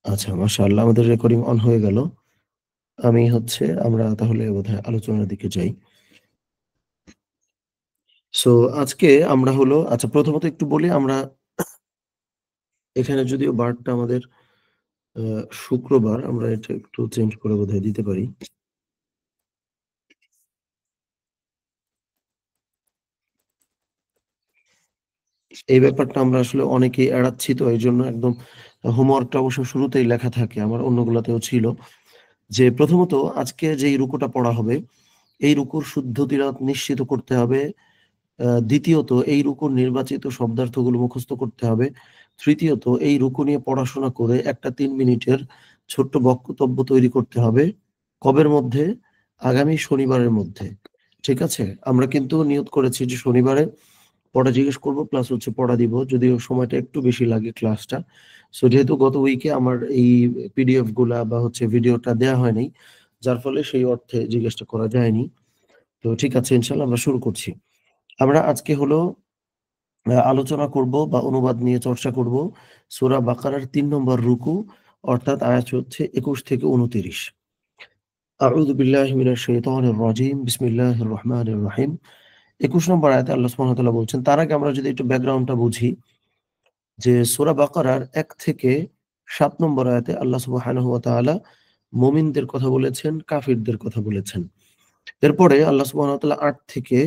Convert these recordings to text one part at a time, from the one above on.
আচ্ছা, মাশাআল্লাহ আমাদের রেকর্ডিং অন হয়ে গেল। আমরা তাহলে বোধহয় আলোচনার দিকে যাই। সো আজকে আমরা হলো আচ্ছা প্রথমত একটু বলি আমরা এখানে যদিও বারটা আমাদের আ শুক্রবার আমরা এটা একটু চেঞ্জ করে বোধহয় দিতে পারি। এই ব্যাপারটা আমরা আসলে অনেকেই এড়াচ্ছি তো এইজন্য একদম হোমওয়ার্কটা অবশ্য শুরুতেই লেখা থাকে। আমার অন্যগুলাতেও ছিল। যে প্রথমত আজকে যেই রুকুটা পড়া হবে, এই রুকুর শুদ্ধ তিলাওয়াত নিশ্চিত করতে হবে। দ্বিতীয়ত এই রুকুর নির্বাচিত শব্দার্থগুলো মুখস্থ করতে হবে। তৃতীয়ত এই রুকু নিয়ে পড়াশোনা করে একটা ৩ মিনিটের ছোট্ট বক্তব্য তৈরি করতে হবে। কবের মধ্যে? আগামী শনিবারের মধ্যে। ঠিক আছে? আমরা কিন্তু নিয়ত করেছি যে শনিবারে পড়া জিজ্ঞেস করব প্লাস হচ্ছে পড়া দিব। যদিও সময়টা একটু বেশি লাগে ক্লাসটা। সো যেহেতু গত উইকে আমার এই পিডিএফ গুলা বা হচ্ছে ভিডিওটা দেয়া হয় নাই। যার ফলে সেই অর্থে জিজ্ঞেসটা করা যায়নি। তো ঠিক আছে ইনশাআল্লাহ আমরা শুরু করছি। আমরা আজকে হলো আলোচনা করব বা অনুবাদ নিয়ে চর্চা করব সূরা বাকারার ৩ নম্বর রুকু অর্থাৎ আয়াত হচ্ছে ২১ থেকে ২৯। আউযু বিল্লাহি মিনাশ শাইতানির রাজীম। বিসমিল্লাহির রহমানির রহিম। ২১ নম্বর আয়াতে আল্লাহ সুবহানাহু ওয়া তাআলা বলছেন, তার আগে আমরা যদি একটু ব্যাকগ্রাউন্ডটা বুঝি যে সূরা বাকারার ১ থেকে ৭ নম্বর আয়াতে আল্লাহ সুবহানাহু ওয়া তাআলা মুমিনদের কথা বলেছেন, কাফিরদের কথা বলেছেন। এরপরে আল্লাহ সুবহানাহু ওয়া তাআলা ৮ থেকে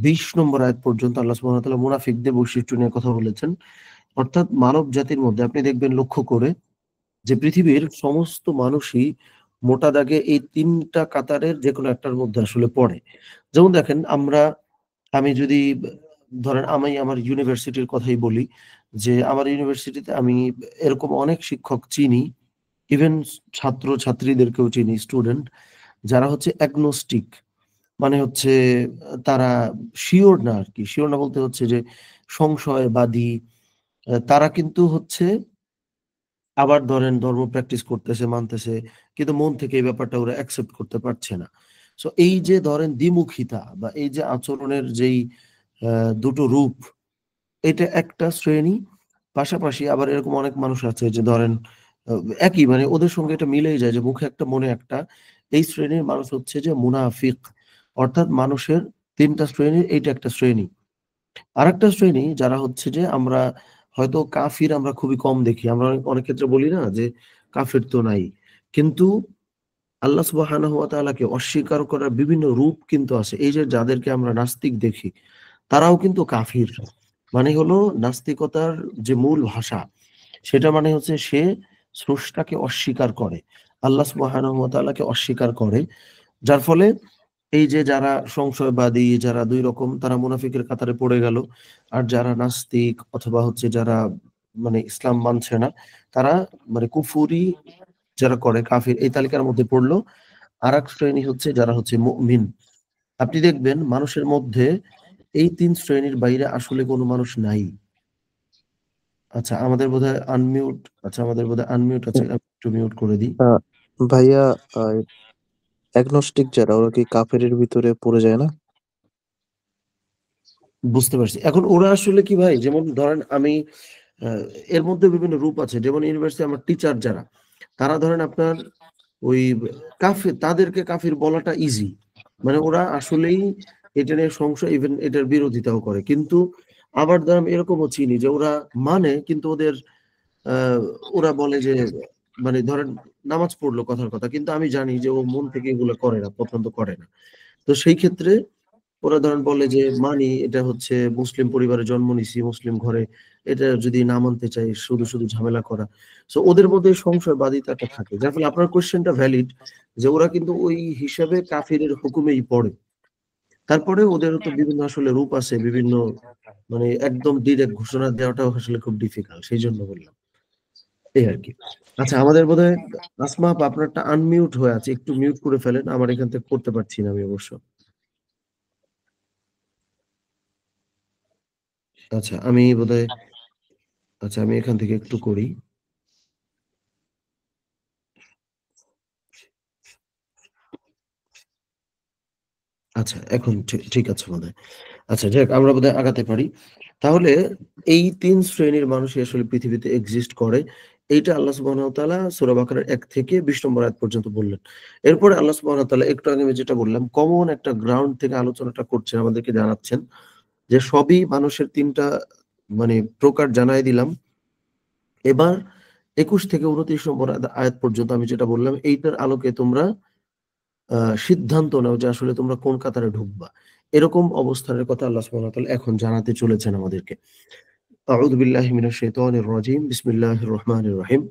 ২০ নম্বর আয়াত পর্যন্ত আল্লাহ সুবহানাহু ওয়া তাআলা মুনাফিকদের বৈশিষ্ট্য নিয়ে কথা বলেছেন। অর্থাৎ মানব জাতির মধ্যে আপনি দেখবেন লক্ষ্য করে যে পৃথিবীর সমস্ত মানুষই মোটা দাগে এই ৩ টা কাতারের যেকোনো একটার মধ্যে আসলে পড়ে। যেমন দেখেন আমি যদি ধরেন আমি আমার ইউনিভার্সিটির কথাই বলি যে আমার ইউনিভার্সিটিতে আমি এরকম অনেক শিক্ষক চিনি, ইভেন ছাত্র-ছাত্রীদেরকেও চিনি, স্টুডেন্ট যারা হচ্ছে অ্যাগনস্টিক। মানে হচ্ছে তারা সিউর না আরকি। সিউর না বলতে হচ্ছে যে সংশয়বাদী। তারা কিন্তু হচ্ছে আবার ধরেন ধর্ম প্র্যাকটিস করতেছে, মানতেছে। কিন্তু মন থেকে এই ব্যাপারটা ওরা অ্যাকসেপ্ট করতে পারছে না। সো এই যে ধরেন দ্বিমুখিতা বা এই যে আচরণের যেই আ ২ টো রূপ, এটা একটা শ্রেণী। পাশাপাশি আবার এরকম অনেক মানুষ আছে যে ধরেন আ একই মানে ওদের সঙ্গে এটা মিলেই যায় যে মুখে একটা মনে একটা। এই শ্রেণীর মানুষ হচ্ছে যে মুনাফিক। অর্থাৎ মানুষের ৩ টা শ্রেণীর এইটা একটা শ্রেণী। আরেকটা শ্রেণী যারা হচ্ছে যে আমরা হয়তো কাফির আমরা খুবই কম দেখি। আমরা অনেক ক্ষেত্রে বলি না যে কাফির তো নাই। কিন্তু আল্লাহ সুবহানাহু ওয়া তাআলাকে অস্বীকার করার বিভিন্ন রূপ কিন্তু আছে। এই যে যাদেরকে আমরা নাস্তিক দেখি, তারাও কিন্তু কাফির। মানে হলো নাস্তিকতার যে মূল ভাষা, সেটা মানে হচ্ছে সে স্রষ্টাকে অস্বীকার করে। আল্লাহ সুবহানাহু ওয়া তাআলাকে অস্বীকার করে। যার ফলে এই যে যারা সংশয়বাদী, যারা ২ রকম তারা মুনাফিকের কাতারে পড়ে গেল। আর যারা নাস্তিক অথবা হচ্ছে যারা মানে ইসলাম মানছে না, তারা মানে কুফরি যারা করে কাফির এই তালিকার মধ্যে পড়ল। আরেক শ্রেণী হচ্ছে যারা হচ্ছে মুমিন। আপনি দেখবেন মানুষের মধ্যে এই ৩ শ্রেণীর বাইরে আসলে কোনো মানুষ নাই। আমাদের বোধহয় আনমিউট আছে। আমি একটু মিউট করে দিই। আ ভাইয়া, আ এগনস্টিক যারা ওরা কি কাফেরের ভিতরে পড়ে যায় না? বুঝতে পারছি। এখন ওরা আসলে কি ভাই যেমন ধরেন আমি আ এর মধ্যে বিভিন্ন রূপ আছে। যেমন ইউনিভার্সিটি আমার টিচার যারা, তারা ধরেন আপনার ওই তাদেরকে কাফির বলাটা ইজি। মানে ওরা আসলেই এটা নিয়ে সংশয় ইভেন এটার বিরোধিতাও করে। কিন্তু আবার ধরেন আমি এরকমও চিনি যে ওরা মানে কিন্তু আ ওরা বলে যে মানে ধরেন নামাজ পড়লো কথার কথা। কিন্তু আমি জানি যে ও মন থেকে এগুলো করে না, পছন্দ করে না। তো সেই ক্ষেত্রে ওরা ধরেন বলে যে মানি এটা হচ্ছে মুসলিম পরিবারে জন্ম নিছি, মুসলিম ঘরে। এটা যদি না মানতে চাই শুধু ঝামেলা করা। সো ওদের মধ্যে সংশয়বাদিতাটা থাকে। যার ফলে আপনার কোয়েশ্চেনটা ভ্যালিড যে ওরা কিন্তু ওই হিসাবে কাফিরের হুকুমেই পড়ে। তারপরেও ওদেরও তো বিভিন্ন আসলে রূপ আছে, বিভিন্ন মানে একদম ডিরেক্ট ঘোষণা দেওয়াটাও আসলে খুব ডিফিকাল্ট। সেইজন্য বললাম। এই আরকি। আচ্ছা আমাদের বোধহয় আসমা আপা আপনারটা আনমিউট হয়ে আছে। একটু মিউট করে ফেলেন। আমার এখান থেকে করতে পারছি না আমি অবশ্য। আচ্ছা আমি বোধহয় আচ্ছা আমি এখান থেকে একটু করি। আচ্ছা, এখন ঠিক আছে বোধহয়। আচ্ছা, যাক আমরা বোধহয় আগাতে পারি। তাহলে এই ৩ শ্রেণীর মানুষই আসলে পৃথিবীতে এক্সিস্ট করে। এইটা আল্লাহ সুবহানাহু ওয়া তাআলা সূরা বাকারার ১ থেকে ২০ নম্বর আয়াত পর্যন্ত বললেন। এরপরে আল্লাহ সুবহানাহু ওয়া তাআলা একটু আগে আমি যেটা বললাম, কমন একটা গ্রাউন্ড থেকে আলোচনাটা করছেন, আমাদেরকে জানাচ্ছেন যে সবই মানুষের ৩ টা মানে প্রকার জানায় দিলাম। এবার ২১ থেকে ২৯ নম্বর আয়াত পর্যন্ত আমি যেটা বললাম, এইটার আলোকে তোমরা আ সিদ্ধান্ত নাও যে আসলে তোমরা কোন কাতারে ঢুকবা। এরকম অবস্থানের কথা আল্লাহ সুবহানাহু ওয়া তাআলা এখন জানাতে চলেছেন আমাদেরকে। আউযু বিল্লাহি মিনাশ শাইতানির রাজীম। বিসমিল্লাহির রহমানির রহিম।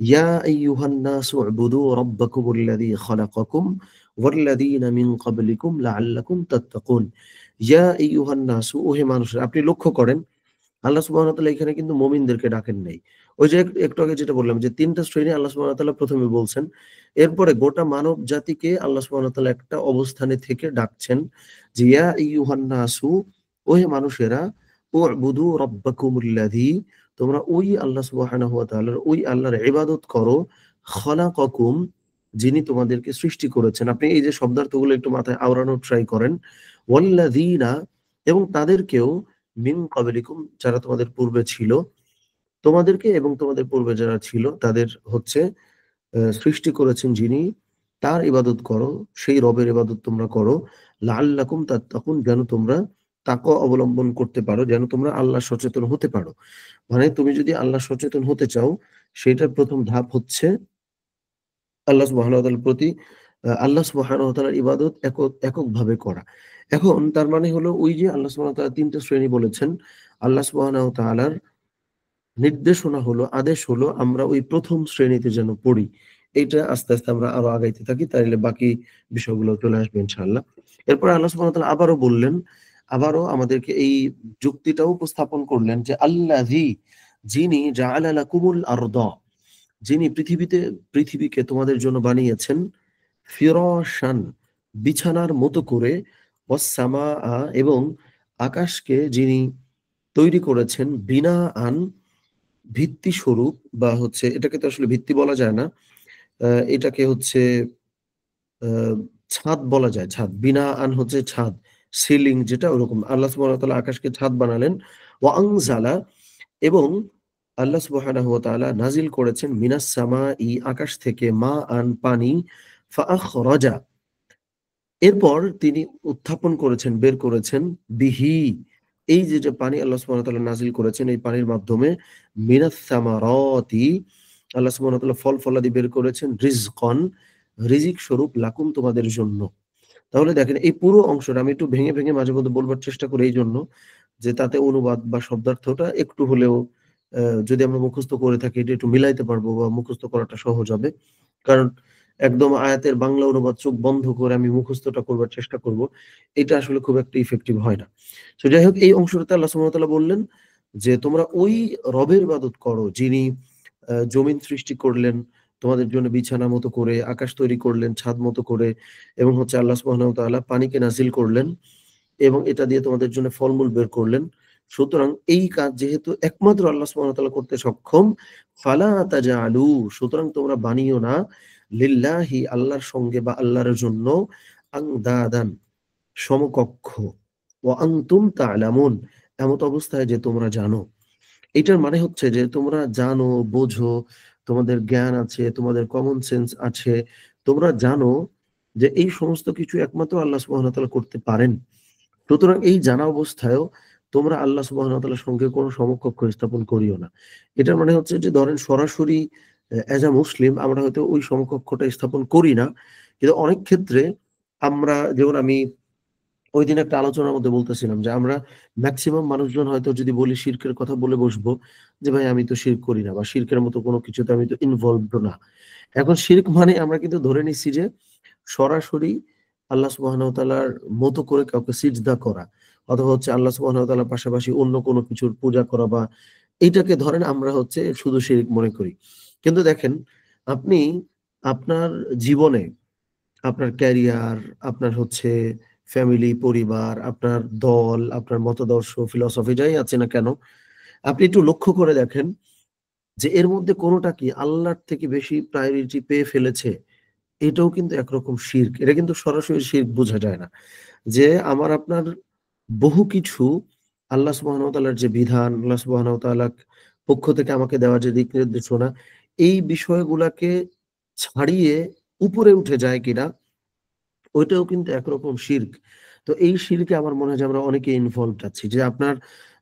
ইয়া আইয়ুহান নাসু উবুদু রাব্বাকুমুল্লাযী খালাকাকুম ওয়াল্লাযীনা মিন ক্বাবলিকুম লাআল্লাকুম তাত্তাকুন। ইয়া আইয়ুহান নাসু, ওহে মানুষেরা। আপনি লক্ষ্য করেন আল্লাহ সুবহানাহু ওয়া তাআলা এখানে কিন্তু মুমিনদেরকে ডাকেন নাই। ওই যে একটু আগে যেটা বললাম যে ৩ টা শ্রেণী আল্লাহ সুবহানাহু ওয়া তাআলা ১ম এ বলছেন। এরপরে গোটা মানব জাতিকে আল্লাহ সুবহানাহু ওয়া তাআলা একটা অবস্থানে থেকে ডাকছেন যে, ইয়া আইয়ুহান নাসু, ওহে মানুষেরা, উ'বুদু রাব্বাকুমুল্লাযী, তোমরা ওই আল্লাহ সুবহানাহু ওয়া তাআলার, ওই আল্লাহর ইবাদত করো, খালাকাকুম, যিনি তোমাদেরকে সৃষ্টি করেছেন। আপনি এই যে শব্দার্থগুলো একটু মাথায় আওড়ানোর ট্রাই করেন। ওয়াল্লাযীনা, এবং তাদেরকেও, মিন ক্বাবলিকুম, যারা তোমাদের পূর্বে ছিল, তোমাদেরকে এবং তোমাদের পূর্বে যারা ছিল তাদের হচ্ছে সৃষ্টি করেছেন যিনি, তার ইবাদত করো, সেই রবের ইবাদত তোমরা করো। লাআল্লাকুম তাত্তাকুন, যেন তোমরা তাকওয়া অবলম্বন করতে পারো, যেন তোমরা আল্লাহ সচেতন হতে পারো। মানে তুমি যদি আল্লাহ সচেতন হতে চাও, সেটার ১ম ধাপ হচ্ছে আল্লাহ সুবহানাহু ওয়া তাআলার প্রতি আল্লাহ সুবহানাহু ওয়া তাআলার ইবাদত এককভাবে করা। এখন তার মানে হলো ওই যে আল্লাহ সুবহানাহু ওয়া তাআলা ৩ টা শ্রেণী বলেছেন। আল্লাহ সুবহানাহু ওয়া তাআলার নির্দেশনা হলো, আদেশ হলো আমরা ওই ১ম শ্রেণীতে যেন পড়ি। এইটা আস্তে, আস্তে আমরা আরো আগাইতে থাকি। তাইলে বাকি বিষয়গুলো চলে আসবে ইনশাআল্লাহ। এরপরে আল্লাহ সুবহানাহু ওয়া তাআলা আবারও বললেন, আবারও আমাদেরকে এই যুক্তিটাও উপস্থাপন করলেন যে আল্লাযী, যিনি জাআলা লাকুমুল আরদা, যিনি পৃথিবীকে তোমাদের জন্য বানিয়েছেন, ফিরাশান, বিছানার মতো করে, ওয়াস সামাআ, এবং আকাশকে যিনি তৈরি করেছেন, বিনাআন, ভিত্তি স্বরূপ, বা হচ্ছে এটাকে তো আসলে ভিত্তি বলা যায় না। এটাকে হচ্ছে আ ছাদ বলা যায়, ছাদ। বিনাআন হচ্ছে ছাদ, সিলিং যেটা, ওরকম। আল্লাহ সুবহানাহু ওয়া তাআলা আকাশকে ছাদ বানালেন। ওয়া আনজালা, এবং আল্লাহ সুবহানাহু ওয়া তাআলা নাজিল করেছেন, মিনাস সামাই, আকাশ থেকে, মাআন, পানি, ফাআখরাজা, এরপর তিনি উত্থাপন করেছেন, বের করেছেন, বিহি, এই যে পানি আল্লাহ সুবহানাহু ওয়া তাআলা নাজিল করেছেন এই পানির মাধ্যমে, মিনাস সামারাতি, আল্লাহ সুবহানাহু ওয়া তাআলা ফল-ফলাদি বের করেছেন, রিজকান, রিজিক স্বরূপ, লাকুম, তোমাদের জন্য। তাহলে দেখেন এই পুরো অংশটা আমি একটু ভেঙে, ভেঙে মাঝে মধ্যে বলবার চেষ্টা করি এইজন্য যে তাতে অনুবাদ বা শব্দার্থটা একটু হলেও যদি আমরা মুখস্থ করে থাকি এটা একটু মিলাইতে পারবো বা মুখস্থ করাটা সহজ হবে। কারণ একদম আয়াতের বাংলা অনুবাদ চোখ বন্ধ করে আমি মুখস্থটা করবার চেষ্টা করব। এটা আসলে খুব একটা ইফেক্টিভ হয় না। সো যাই হোক, এই অংশটাতে আল্লাহ সুবহানাহু ওয়া তাআলা বললেন যে তোমরা ওই রবের ইবাদত করো যিনি জমিন সৃষ্টি করলেন তোমাদের জন্য বিছানা মতো করে, আকাশ তৈরি করলেন ছাদ মতো করে, এবং হচ্ছে আল্লাহ সুবহানাহু ওয়া তাআলা পানিকে নাজিল করলেন এবং এটা দিয়ে তোমাদের জন্য ফলমূল বের করলেন। সুতরাং এই কাজ যেহেতু একমাত্র আল্লাহ সুবহানাহু ওয়া তাআলা করতে সক্ষম, ফালা তাজআলু, সুতরাং তোমরা বানিও না, লিল্লাহি, আল্লাহর সঙ্গে বা আল্লাহর জন্য, আনদাদান, সমকক্ষ, ওয়া আনতুম তা'লামুন, এমত অবস্থায় যে তোমরা জানো। এটার মানে হচ্ছে যে তোমরা জানো, বোঝো, তোমাদের জ্ঞান আছে, তোমাদের কমন সেন্স আছে। তোমরা জানো যে এই সমস্ত কিছু একমাত্র আল্লাহ সুবহানাহু ওয়া তাআলা করতে পারেন। সুতরাং এই জানা অবস্থায়ও তোমরা আল্লাহ সুবহানাহু ওয়া তাআলার সঙ্গে কোন সমকক্ষ স্থাপন করিও না। এটার মানে হচ্ছে যে ধরেন সরাসরি অ্যাজ আ মুসলিম আমরা হয়তো ওই সমকক্ষটা স্থাপন করি না। কিন্তু অনেক ক্ষেত্রে আমরা, যেমন আমি ঐদিন একটা আলোচনার মধ্যে বলতেছিলাম যে আমরা মেক্সিমাম মানুষজন হয়তো যদি বলি শিরকের কথা বলে বসবো যে ভাই আমি তো শিরক করি না বা শিরকের মতো কোনো কিছুতে আমি তো ইনভলভড না। এখন শিরক মানে আমরা কিন্তু ধরে নিচ্ছি যে সরাসরি আল্লাহ সুবহানাহু ওয়া তাআলার মতো করে কাউকে সিজদা করা, অথবা হচ্ছে আল্লাহ সুবহানাহু ওয়া তাআলার পাশাপাশি অন্য কোনো কিছুর পূজা করা, বা এইটাকে ধরেন আমরা হচ্ছে শুধু শিরক মনে করি। কিন্তু দেখেন আপনি আপনার জীবনে আপনার ক্যারিয়ার, আপনার হচ্ছে ফ্যামিলি, পরিবার, আপনার দল, আপনার মতাদর্শ, ফিলসফি যাই আছে না কেন, আপনি একটু লক্ষ্য করে দেখেন যে এর মধ্যে কোনটা কি আল্লাহর থেকে বেশি প্রায়োরিটি পেয়ে ফেলেছে? এটাও কিন্তু একরকম শিরক। এটা কিন্তু সরাসরি শিরক বোঝা যায় না। যে আমার আপনার বহু কিছু আল্লাহ সুবহানাহু ওয়া তাআলার যে বিধান, আল্লাহ সুবহানাহু ওয়া তাআলার পক্ষ থেকে আমাকে দেওয়া যে দিক নির্দেশনা, এই বিষয়গুলাকে ছাড়িয়ে উপরে উঠে যায় কিনা, ওইটাও কিন্তু একরকম শিরক। তো এই শিরকে আমার মনে হয় যে আমরা অনেকেই ইনভলভড আছি। যে আপনার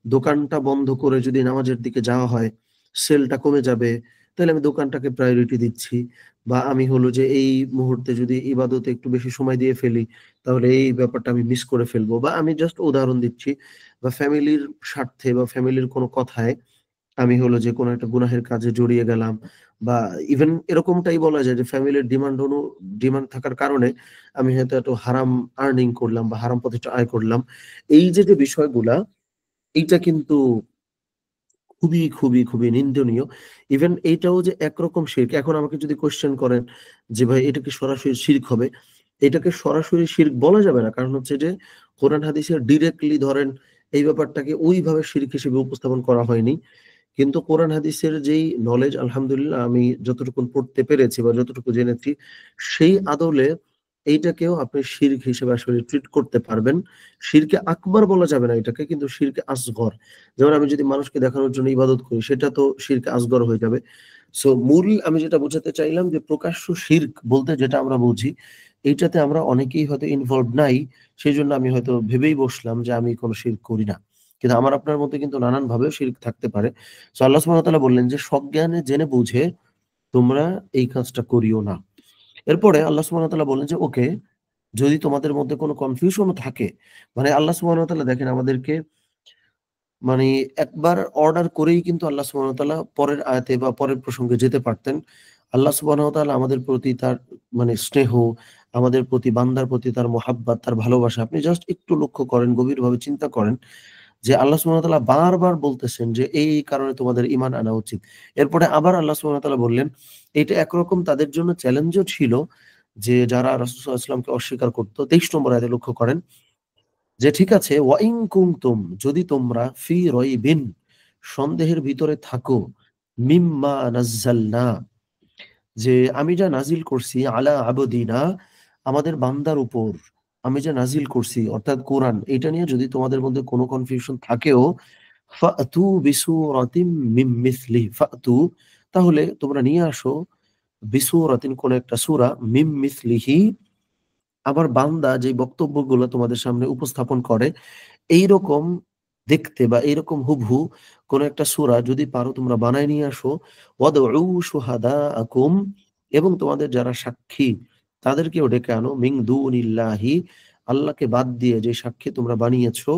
দোকানটা বন্ধ করে যদি নামাজের দিকে যাওয়া হয়, সেলটা কমে যাবে, তাহলে আমি দোকানটাকে প্রায়োরিটি দিচ্ছি। বা আমি হলো যে এই মুহূর্তে যদি ইবাদতে একটু বেশি সময় দিয়ে ফেলি, তাহলে এই ব্যাপারটা আমি মিস করে ফেলবো। বা আমি জাস্ট উদাহরণ দিচ্ছি। বা ফ্যামিলির স্বার্থে বা ফ্যামিলির কোনো কথায় আমি হলো যে কোনো একটা গুনাহের কাজে জড়িয়ে গেলাম, বা ইভেন এরকমটাই বলা যায় যে ফ্যামিলির ডিমান্ড থাকার কারণে আমি হয়তো একটু হারাম আর্নিং করলাম বা হারাম পথে আয় করলাম। এই যে বিষয়গুলা, এইটা কিন্তু খুবই নিন্দনীয়। ইভেন এইটাও যে একরকম শিরক। এখন আমাকে যদি কোয়েশ্চেন করেন যে ভাই এটা কি সরাসরি শিরক হবে? এটাকে সরাসরি শিরক বলা যাবে না। কারণ হচ্ছে যে কোরআন হাদিসের ডিরেক্টলি ধরেন এই ব্যাপারটাকে ওইভাবে শিরক হিসেবে উপস্থাপন করা হয়নি। কিন্তু কোরআন হাদিসের যেই নলেজ আলহামদুলিল্লাহ আমি যতটুকুন পড়তে পেরেছি বা যতটুকু জেনেছি, সেই আদলে এইটাকেও আপনি শিরক হিসেবে আসলে ট্রিট করতে পারবেন। শিরকে আকবার বলা যাবে না এটাকে, কিন্তু শিরকে আসগর। যেমন আমি যদি মানুষকে দেখানোর জন্য ইবাদত করি, সেটা তো শিরকে আসগর হয়ে যাবে। সো মূল আমি যেটা বোঝাতে চাইলাম যে প্রকাশ্য শিরক বলতে যেটা আমরা বুঝি, এইটাতে আমরা অনেকেই হয়তো ইনভলভ নাই। সেজন্য আমি হয়তো ভেবেই বসলাম যে আমি কোন শিরক করি না। কিন্তু আমার আপনার মধ্যে কিন্তু নানান ভাবেও শিরক থাকতে পারে। সো আল্লাহ সুবহানাহু ওয়া তাআলা বললেন যে সজ্ঞানে জেনে বুঝে তোমরা এই কাজটা করিও না। এরপরে আল্লাহ সুবহানাহু ওয়া তাআলা বললেন যে ওকে, যদি তোমাদের মধ্যে কোনো কনফিউশন ও থাকে, মানে আল্লাহ সুবহানাহু ওয়া তাআলা দেখেন আমাদেরকে মানে একবার অর্ডার করেই কিন্তু আল্লাহ সুবহানাহু ওয়া তাআলা পরের আয়াতে বা পরের প্রসঙ্গে যেতে পারতেন। আল্লাহ সুবহানাহু ওয়া তাআলা আমাদের প্রতি তার মানে স্নেহ, আমাদের প্রতি বান্দার প্রতি তার মহাব্বত, তার ভালোবাসা আপনি জাস্ট একটু লক্ষ্য করেন, গভীরভাবে চিন্তা করেন যে আল্লাহ সুবহানাহু ওয়া তাআলা বারবার বলতেছেন যে এই কারণে তোমাদের ঈমান আনা উচিত। এরপরে আবার আল্লাহ সুবহানাহু ওয়া তাআলা বললেন, এটা একরকম তাদের জন্য চ্যালেঞ্জও ছিল যে যারা রাসূল সাল্লাল্লাহু আলাইহি ওয়াসাল্লামকে অস্বীকার করত। ২৩ নম্বর আয়াতে লক্ষ্য করেন যে ঠিক আছে, ওয়া ইন কুনতুম যদি তোমরা ফি রাইবিন সন্দেহের ভিতরে থাকো মিম্মা নাযালনা যে আমি যা নাজিল করছি আলা আবদিনা আমাদের বান্দার উপর আমি যা নাজিল করছি অর্থাৎ কোরআন, এটা নিয়ে যদি তোমাদের মধ্যে কোনো কনফিউশন থাকেও ফাতু বিসূরাতিম মিন মিসলিহি ফাতু, তাহলে তোমরা নিয়ে আসো বিসূরাতিন কোন একটা সূরা মিন মিসলিহি আমার বান্দা যে বক্তব্যগুলো তোমাদের সামনে উপস্থাপন করে এইরকম দেখতে বা এইরকম হুবহু কোন একটা সূরা যদি পারো তোমরা বানায় নিয়ে আসো। ওয়াদউ শুহাদাআকুম এবং তোমাদের যারা সাক্ষী তাদেরকেও ডেকে আনো মিন দুনিল্লাহি আল্লাহকে বাদ দিয়ে যে সাক্ষী তোমরা বানিয়েছো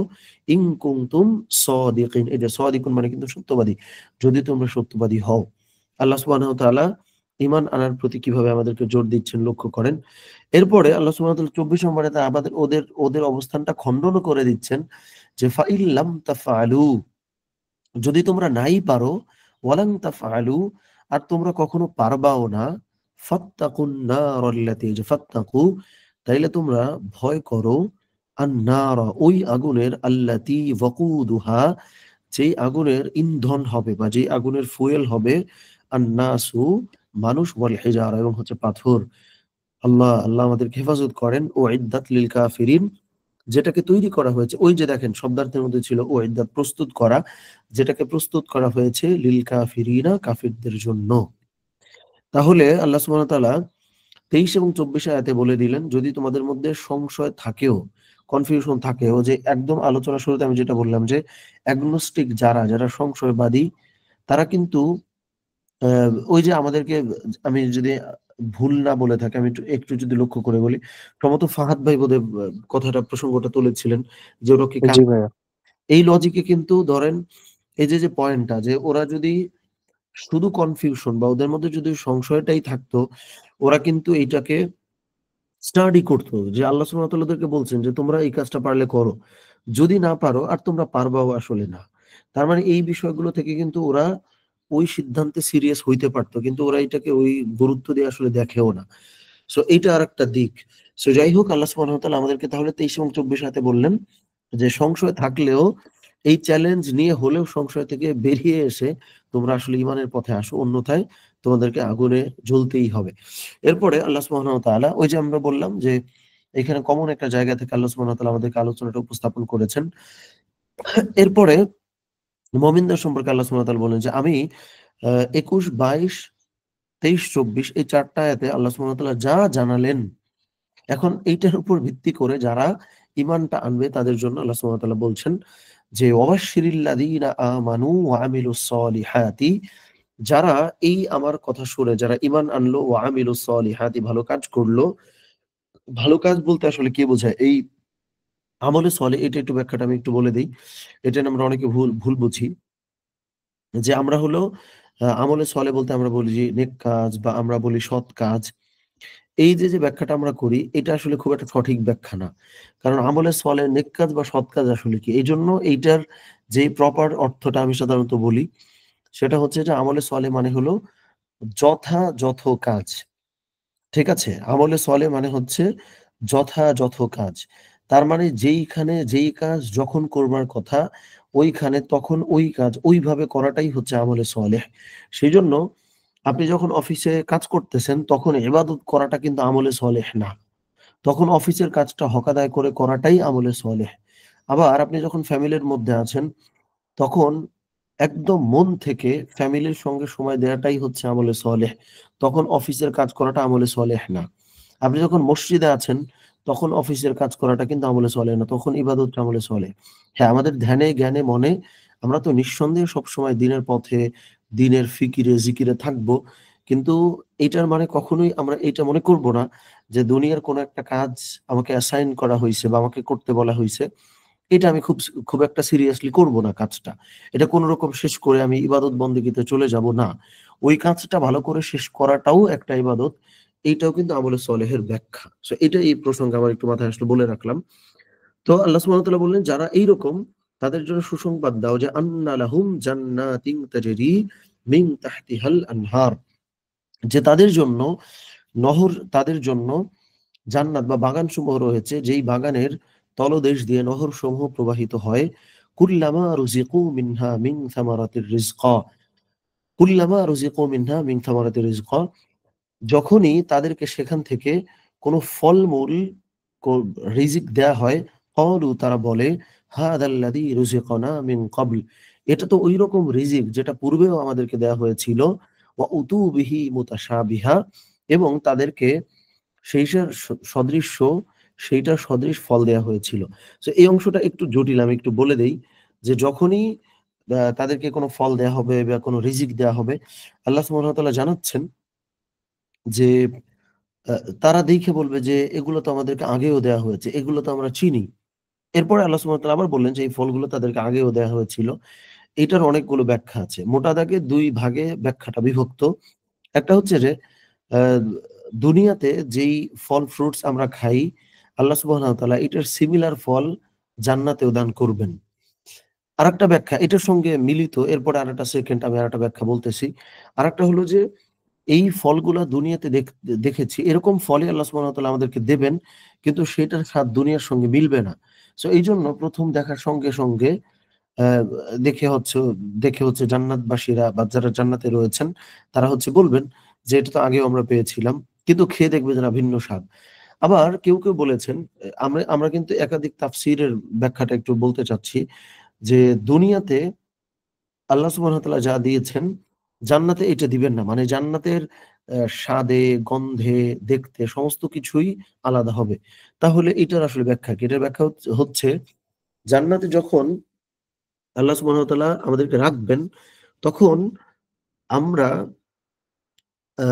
ইন কুনতুম সাদিকিন। এই যে সাদিকুন মানে কিন্তু সত্যবাদী, যদি তোমরা সত্যবাদী হও। আল্লাহ সুবহানাহু ওয়া তাআলা ঈমান আনার প্রতি কিভাবে আমাদেরকে জোর দিচ্ছেন লক্ষ্য করেন। এরপরে আল্লাহ সুবহানাহু ওয়া তাআলা ২৪ নম্বরে আমাদের ওদের অবস্থানটা খণ্ডনও করে দিচ্ছেন যে ফাইল্লাম তাফআলু যদি তোমরা নাই পারো ওয়ালান তাফআলু আর তোমরা কখনো পারবাও না ফাত্তাকুন নারাল্লাতী যে ফাত্তাকু তাইলে তোমরা ভয় করো আন-নারা ওই আগুনের আল্লাতী ওয়াকুদুহা যেই আগুনের ইন্ধন হবে বা যেই আগুনের ফুয়েল হবে আন-নাসু মানুষ ওয়াল হিজারা এবং হচ্ছে পাথর। আল্লাহ আমাদেরকে হেফাজত করেন। উইদ্দাত লিল কাফিরিন যেটাকে তৈরি করা হয়েছে ওই যে দেখেন শব্দার্থের মধ্যে ছিল উইদ্দাত প্রস্তুত করা, যেটাকে প্রস্তুত করা হয়েছে লিল কাফিরিনা কাফিরদের জন্য। তাহলে আল্লাহ সুবহানাহু ওয়া তাআলা ২৩ এবং ২৪ আয়াতে বলে দিলেন যদি তোমাদের মধ্যে সংশয় থাকেও, কনফিউশন থাকেও যে একদম আলোচনা শুরুতে আমি যেটা বললাম যে অ্যাগনস্টিক যারা সংশয়বাদী তারা কিন্তু আ ওই যে আমাদেরকে আমি যদি ভুল না বলে থাকি আমি একটু একটু যদি লক্ষ্য করে বলি, সম্ভবত ফাহাদ ভাই বোধহয় কথাটা প্রসঙ্গটা তুলেছিলেন যে ওরা কি জি ভাইয়া। এই লজিকে কিন্তু ধরেন এই যে পয়েন্টটা যে ওরা যদি শুধু কনফিউশন বা ওদের মধ্যে যদি সংশয়টাই থাকতো, ওরা কিন্তু এইটাকে স্টাডি করতো যে আল্লাহ সুবহানাহু ওয়া তাআলা ওদেরকে বলছেন যে তোমরা এই কাজটা পারলে করো। যদি না পারো আর তোমরা পারবাও আসলে না। তার মানে এই বিষয়গুলো থেকে কিন্তু ওরা ওই সিদ্ধান্তে সিরিয়াস হইতে পারতো। কিন্তু ওরা এটাকে ওই গুরুত্ব দিয়ে আসলে দেখেও না। সো এইটা আরেকটা দিক। সো যাই হোক আল্লাহ সুবহানাহু ওয়া তাআলা আমাদেরকে তাহলে ২৩ এবং ২৪ আয়াতে বললেন যে সংশয় থাকলেও এই চ্যালেঞ্জ নিয়ে হলেও সংশয় থেকে বেরিয়ে এসে তোমরা আসলে ঈমানের পথে আসো। অন্যথায় তোমাদেরকে আগুনে জ্বলতেই হবে। এরপরে আল্লাহ সুবহানাহু ওয়া তাআলা ওই যে আমরা বললাম যে এখানে কমন একটা জায়গা থেকে আল্লাহ সুবহানাহু ওয়া তাআলা আমাদেরকে আলোচনাটা উপস্থাপন করেছেন। এরপরে মুমিনদের সম্পর্কে আল্লাহ সুবহানাহু ওয়া তাআলা বলেন যে আমি ২১, ২২, ২৩, ২৪ এই ৪ টা আয়াতে আল্লাহ সুবহানাহু ওয়া তাআলা যা জানালেন, এখন এইটার উপর ভিত্তি করে যারা ঈমানটা আনবে তাদের জন্য আল্লাহ সুবহানাহু ওয়া তাআলা বলছেন যে ওয়াবাশশিরিল্লাযীনা আমানু ওয়া আমিলুস সলিহাতি, যারা এই আমার কথা শুনে যারা ঈমান আনলো ওয়া আমিলুস সলিহাতি ভালো কাজ করলো। ভালো কাজ বলতে আসলে কি বোঝায়? এই আমলে সলে এটা একটু ব্যাখ্যাটা আমি একটু বলে দেই। এটা নিয়ে আমরা অনেকে ভুল বুঝি। যে আমরা হলো আমলে সলে বলতে আমরা বলি যে নেক কাজ বা আমরা বলি সৎ কাজ। এই যে ব্যাখ্যাটা আমরা করি এটা আসলে খুব একটা সঠিক ব্যাখ্যা না। কারণ আমলে সলে নেক কাজ বা সৎ কাজ আসলে কি? এইজন্য এইটার যে প্রপার অর্থটা আমি সাধারণত বলি সেটা হচ্ছে যে আমলে সলে মানে হলো যথাযথ কাজ। ঠিক আছে? আমলে সলে মানে হচ্ছে যথাযথ কাজ। তার মানে যেইখানে যেই কাজ যখন করবার কথা ওইখানে তখন ওই কাজ ওইভাবে করাটাই হচ্ছে আমলে সলেহ। সেজন্য আপনি যখন অফিসে কাজ করতেছেন তখন ইবাদত করাটা কিন্তু আমলে সলেহ না। তখন অফিসের কাজটা হক আদায় করে করাটাই আমলে সলেহ। আবার আপনি যখন ফ্যামিলির মধ্যে আছেন তখন একদম মন থেকে ফ্যামিলির সঙ্গে সময় দেওয়াটাই হচ্ছে আমলে সলেহ। তখন অফিসের কাজ করাটা আমলে সলেহ না। আপনি যখন মসজিদে আছেন, তখন অফিসের কাজ করাটা কিন্তু আমলে সলেহ না। তখন ইবাদতটা আমলে সলেহ। হ্যাঁ, আমাদের ধ্যানে, জ্ঞানে, মনে আমরা তো নিঃসন্দেহে সবসময় দিনের পথে, দিনের ফিকিরে, জিকিরে থাকবো। কিন্তু এইটার মানে কখনোই আমরা এইটা মনে করব না যে দুনিয়ার কোনো একটা কাজ আমাকে অ্যাসাইন করা হইছে বা আমাকে করতে বলা হইছে। এটা আমি খুব একটা সিরিয়াসলি করব না কাজটা। এটা কোন রকম শেষ করে আমি ইবাদত বন্দেগীতে চলে যাব না। ওই কাজটা ভালো করে শেষ করাটাও একটা ইবাদত। এইটাও কিন্তু আমলে সলেহের ব্যাখ্যা। সো এটা এই প্রসঙ্গে আমার একটু মাথায় আসলে বলে রাখলাম। তো আল্লাহ সুবহানাহু ওয়া তাআলা বললেন যারা এইরকম তাদের জন্য সুসংবাদ দাও যে আন্না লাহুম জান্নাতিন তাজরি মিন তাহতিহাল আনহার, যে তাদের জন্য তাদের জন্য জান্নাত বা বাগানসমূহ রয়েছে যেই বাগানের তলদেশ দিয়ে নহরসমূহ প্রবাহিত হয়। কুল্লামা রুজিকু মিনহা মিন থামারাতির রিজকা, কুল্লামা রুজিকু মিনহা মিন থামারাতির রিজকা, যখনই তাদেরকে সেখান থেকে কোনো ফলমূল রিজিক দেয়া হয়, ক্বালু তারা বলে হাযাল্লাযী রুজিকনা মিন ক্বাবল, এটা তো ঐরকম রিজিক যেটা পূর্বেও আমাদেরকে দেয়া হয়েছিল। ওয়া উতু বিহি মুতাশাবিহা, এবং তাদেরকে সেইটার সদৃশ্য সেইটার সদৃশ ফল দেয়া হয়েছিল। সো এই অংশটা একটু জটিল, আমি একটু বলে দেই যে যখনই তাদেরকে কোনো ফল দেয়া হবে বা কোনো রিজিক দেয়া হবে, আল্লাহ সুবহানাহু ওয়া তাআলা জানাচ্ছেন যে আ তারা দেইখে বলবে যে এগুলো তো আমাদেরকে আগেও দেয়া হয়েছে। এগুলো তো আমরা চিনি। এরপরে আল্লাহ সুবহানাহু ওয়া তাআলা আবার বললেন যে এই ফলগুলো তাদেরকে আগেও দেয়া হয়েছিল। এটার অনেকগুলো ব্যাখ্যা আছে। মোটা দাগে ২ ভাগে ব্যাখ্যাটা বিভক্ত। একটা হচ্ছে যে আ দুনিয়াতে যেই ফল ফ্রুটস আমরা খাই, আল্লাহ সুবহানাহু ওয়া তাআলা এটার সিমিলার ফল জান্নাতেও দান করবেন। আরেকটা ব্যাখ্যা এটার সঙ্গে মিলিত, এরপরে আরেকটা সেকেন্ড আমি আরেকটা ব্যাখ্যা বলতেছি। আরেকটা হলো যে এই ফলগুলা দুনিয়াতে দেখেছি। এরকম ফলই আল্লাহ সুবহানাহু ওয়া তাআলা আমাদেরকে দেবেন। কিন্তু সেটার স্বাদ দুনিয়ার সঙ্গে মিলবে না। সো এইজন্য ১ম দেখার সঙ্গে অ্যা দেখে হচ্ছে জান্নাতবাসীরা বা যারা জান্নাতে রয়েছেন তারা হচ্ছে বলবেন যে, "এটা তো আগেও আমরা পেয়েছিলাম।" কিন্তু খেয়ে দেখবে যে না, ভিন্ন স্বাদ। আবার কেউ বলেছেন, আমরা কিন্তু একাধিক তাফসীরের ব্যাখ্যাটা একটু বলতে চাচ্ছি যে, দুনিয়াতে আল্লাহ সুবহানাহু ওয়া তাআলা যা দিয়েছেন, জান্নাতে এটা দিবেন না। মানে জান্নাতের স্বাদে, গন্ধে, দেখতে সমস্ত কিছুই আলাদা হবে। তাহলে এটার আসলে ব্যাখ্যা কি? এটার ব্যাখ্যা হচ্ছে জান্নাতে যখন আল্লাহ সুবহানাহু ওয়া তাআলা আমাদেরকে রাখবেন, তখন আমরা আ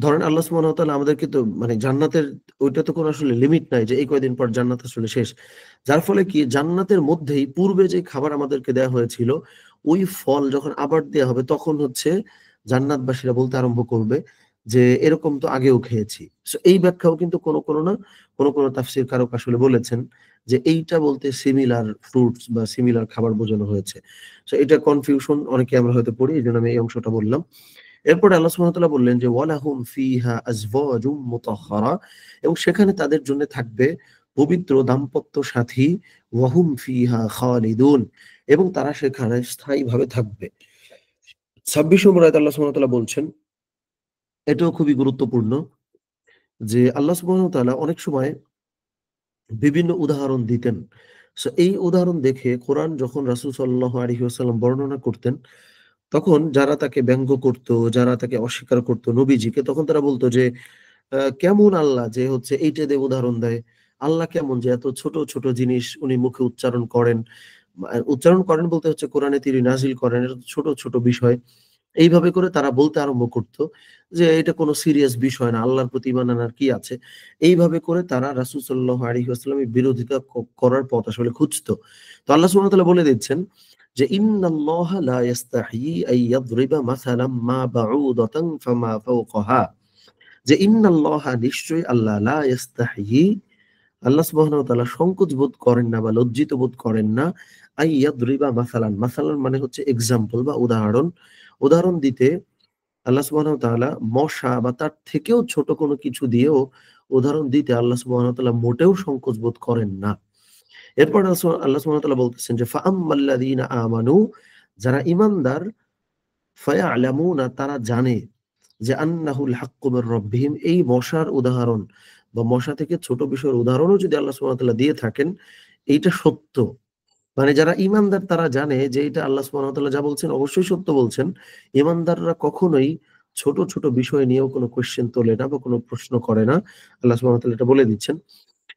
ধরেন আল্লাহ সুবহানাহু ওয়া তাআলা আমাদেরকে তো মানে জান্নাতের ওইটা তো কোনো আসলে লিমিট নাই যে এই কয়দিন পর জান্নাত আসলে শেষ। যার ফলে কি জান্নাতের মধ্যেই পূর্বে যে খাবার আমাদেরকে দেয়া হয়েছিল, ওই ফল যখন আবার দেয়া হবে তখন হচ্ছে জান্নাতবাসীরা বলতে আরম্ভ করবে যে, "এরকম তো আগেও খেয়েছি।" সো এই ব্যাখ্যাও কিন্তু কোনো না কোনো তাফসীর কারক আসলে বলেছেন যে এইটা বলতে সিমিলার ফ্রুটস বা সিমিলার খাবার বোঝানো হয়েছে। সো এটা কনফিউশন অনেকে আমরা হয়তো পড়ি। এজন্য আমি এই অংশটা বললাম। এরপরে আল্লাহ সুবহানাহু ওয়া তাআলা বললেন যে ওয়ালাহুম ফিহা আজওয়াজুম মুতাহহারা, এবং সেখানে তাদের জন্য থাকবে পবিত্র দাম্পত্য সাথী, ওয়াহুম ফিহা খালিদুন, এবং তারা সেখানে স্থায়ীভাবে থাকবে। ২৬ নম্বর আয়াতে আল্লাহ সুবহানাহু ওয়া তাআলা বলছেন, এটাও খুবই গুরুত্বপূর্ণ যে আল্লাহ সুবহানাহু ওয়া তাআলা অনেক সময় বিভিন্ন উদাহরণ দিতেন। সো এই উদাহরণ দেখে কোরআন যখন রাসূল সাল্লাল্লাহু আলাইহি ওয়াসাল্লাম বর্ণনা করতেন, তখন যারা তাকে ব্যঙ্গ করত, যারা তাকে অস্বীকার করত নবীজিকে, তখন তারা বলত যে, কেমন আল্লাহ যে হচ্ছে এইটা দিয়ে উদাহরণ দেয়? আল্লাহ কেমন যে এত ছোট, ছোট জিনিস উনি মুখে উচ্চারণ করেন। উচ্চারণ করেন বলতে হচ্ছে কোরআনে তিনি নাজিল করেন। এটা তো ছোট, ছোট বিষয়। এইভাবে করে তারা বলতে আরম্ভ করত যে, "এটা কোনো সিরিয়াস বিষয় না। আল্লাহর প্রতি ঈমান আনার কি আছে?" এইভাবে করে তারা রাসূল সাল্লাল্লাহু আলাইহি ওয়াসাল্লামের বিরোধিতা করার পথ আসলে খুঁজত। তো আল্লাহ সুবহানাহু ওয়া তাআলা বলে দিচ্ছেন যে, "ইন্নাল্লাহা লা ইয়াস্তাহয়ি আন ইয়াদরিবা মাসালাম মা বাউদাতান ফামা ফাওকাহা।" যে ইন্নাল্লাহা নিশ্চয়ই আল্লাহ লা ইয়াস্তাহয়ি, আল্লাহ সুবহানাহু ওয়া তাআলা সংকোচ বোধ করেন না বা লজ্জিত বোধ করেন না ইয়াদরিবা মাসালান। মাসালান মানে হচ্ছে এক্সাম্পল বা উদাহরণ। উদাহরণ দিতে আল্লাহ সুবহানাহু ওয়া তাআলা মশা বা তার থেকেও ছোট কোনো কিছু দিয়েও উদাহরণ দিতে আল্লাহ সুবহানাহু ওয়া তাআলা মোটেও সংকোচ বোধ করেন না। এরপর আল্লাহ সুবহানাহু ওয়া তাআলা বলতেছেন যে ফাআম্মাল্লাযীনা আমানু, যারা ঈমানদার, ফায়ালামুনা তারা জানে যে আন্নাহুল হাক্কু মির রাব্বিহিম, এই মশার উদাহরণ বা মশা থেকে ছোট বিষয়ের উদাহরণও যদি আল্লাহ সুবহানাহু ওয়া তাআলা দিয়ে থাকেন, এইটা সত্য। মানে যারা ঈমানদার তারা জানে যে এটা আল্লাহ সুবহানাহু ওয়া তাআলা যা বলছেন অবশ্যই সত্য বলছেন। ঈমানদাররা কখনোই ছোট, ছোট বিষয় নিয়েও কোনো কোয়েশ্চেন তোলে না বা কোনো প্রশ্ন করে না। আল্লাহ সুবহানাহু ওয়া তাআলা এটা বলে দিচ্ছেন।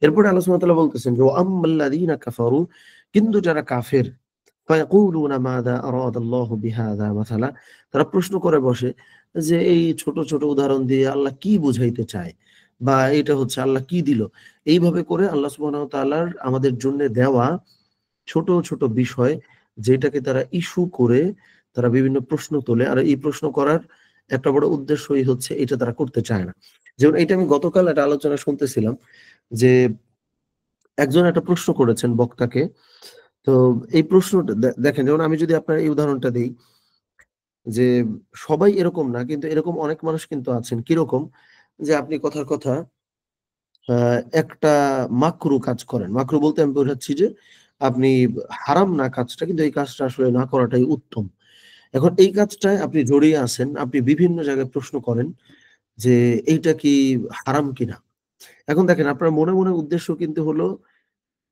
এরপরে আল্লাহ সুবহানাহু ওয়া তাআলা বলতেছেন যে, ওয়া আম্মাল্লাযীনা কাফারু, কিন্তু যারা কাফের, ফায়াকুলুনা মাযা আরাদাল্লাহু বিহাযা মাসালা, তারা প্রশ্ন করে বসে যে এই ছোট, ছোট উদাহরণ দিয়ে আল্লাহ কি বুঝাইতে চায়? বা এটা হচ্ছে আল্লাহ কি দিল? এইভাবে করে আল্লাহ সুবহানাহু ওয়া তাআলার আমাদের জন্যে দেওয়া ছোট, ছোট বিষয় যেটাকে তারা ইস্যু করে তারা বিভিন্ন প্রশ্ন তোলে। আর এই প্রশ্ন করার একটা বড় উদ্দেশ্যই হচ্ছে এটা তারা করতে চায় না। যেমন এইটা আমি গতকাল একটা আলোচনা শুনতেছিলাম যে একজন একটা প্রশ্ন করেছেন বক্তাকে। তো এই প্রশ্নটা দেখেন, যেমন আমি যদি আপনার এই উদাহরণটা দেই যে সবাই এরকম না, কিন্তু এরকম অনেক মানুষ কিন্তু আছেন। কিরকম? যে আপনি কথার কথা আ একটা মাকরু কাজ করেন। মাকরু বলতে আমি বোঝাচ্ছি যে আপনি হারাম না কাজটা, কিন্তু এই কাজটা আসলে না করাটাই উত্তম। এখন এই কাজটায় আপনি জড়িয়ে আছেন। আপনি বিভিন্ন জায়গায় প্রশ্ন করেন যে এইটা কি হারাম কিনা? এখন দেখেন আপনার মনে, মনে উদ্দেশ্য কিন্তু হলো